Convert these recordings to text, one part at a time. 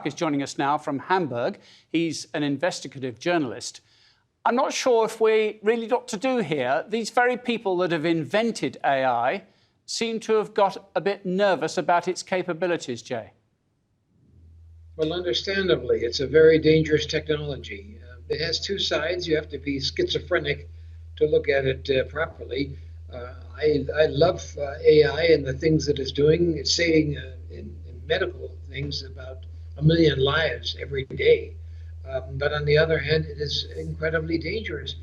Tuck is joining us now from Hamburg. He's an investigative journalist. I'm not sure if we really got to do here. These very people that have invented AI seem to have got a bit nervous about its capabilities, Jay. Well, understandably, it's a very dangerous technology. It has two sides. You have to be schizophrenic to look at it properly. I love AI and the things that it's doing. It's saving in medical things about 1 million lives every day. But on the other hand, it is incredibly dangerous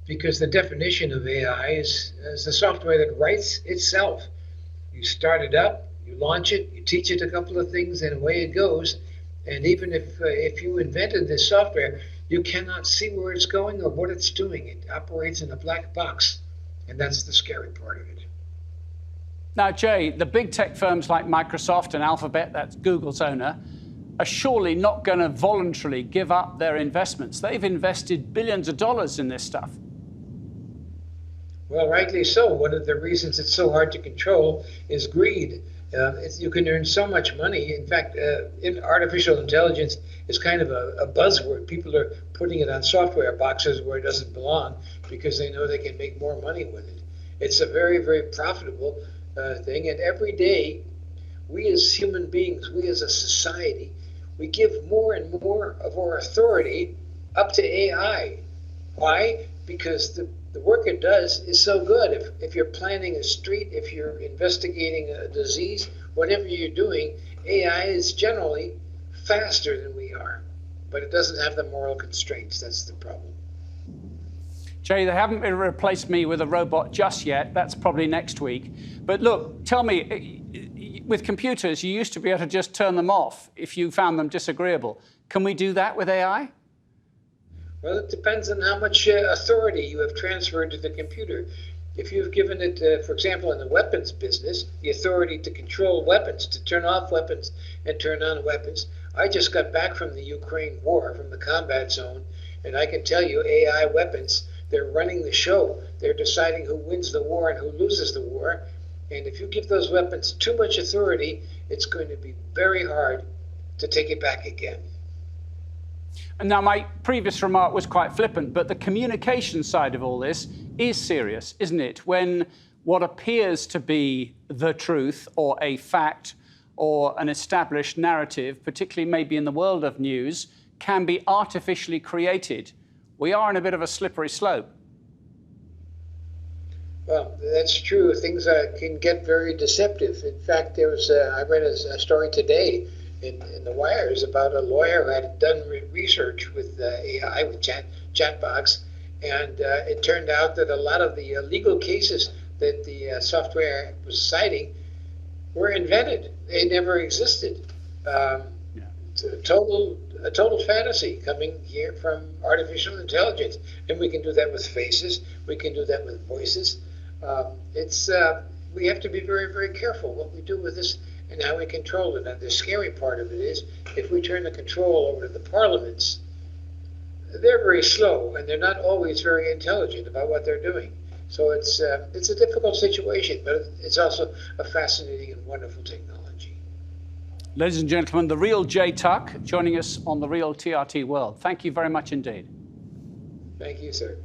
because the definition of AI is the software that writes itself. You start it up, you launch it, you teach it a couple of things, and away it goes. And even if you invented this software, you cannot see where it's going or what it's doing. It operates in a black box, and that's the scary part of it. Now, Jay, the big tech firms like Microsoft and Alphabet, that's Google's owner, are surely not going to voluntarily give up their investments. They've invested billions of dollars in this stuff. Well, rightly so. One of the reasons it's so hard to control is greed. You can earn so much money. In fact, artificial intelligence is kind of a buzzword. People are putting it on software boxes where it doesn't belong because they know they can make more money with it. It's a very, very profitable thing. And every day, we as human beings, we as a society, we give more and more of our authority up to AI. Why? Because the work it does is so good. If you're planning a street, if you're investigating a disease, whatever you're doing, AI is generally faster than we are. But it doesn't have the moral constraints. That's the problem. Jay, they haven't replaced me with a robot just yet. That's probably next week. But look, tell me, with computers, you used to be able to just turn them off if you found them disagreeable. Can we do that with AI? Well, it depends on how much authority you have transferred to the computer. If you've given it, for example, in the weapons business, the authority to control weapons, to turn off weapons and turn on weapons. I just got back from the Ukraine war, from the combat zone, and I can tell you AI weapons, they're running the show. They're deciding who wins the war and who loses the war. And if you give those weapons too much authority, it's going to be very hard to take it back again. And now, my previous remark was quite flippant, but the communication side of all this is serious, isn't it? When what appears to be the truth or a fact or an established narrative, particularly maybe in the world of news, can be artificially created. We are on a bit of a slippery slope. Well, that's true. Things can get very deceptive. In fact, I read a story today in the wires about a lawyer who had done research with AI, with chatbox, and it turned out that a lot of the legal cases that the software was citing were invented. They never existed. A total fantasy coming here from artificial intelligence. And we can do that with faces. We can do that with voices. We have to be very, very careful what we do with this and how we control it. And the scary part of it is, if we turn the control over to the parliaments, they're very slow and they're not always very intelligent about what they're doing. So it's a difficult situation, but it's also a fascinating and wonderful technology. Ladies and gentlemen, the real Jay Tuck joining us on the Real TRT World. Thank you very much indeed. Thank you, sir.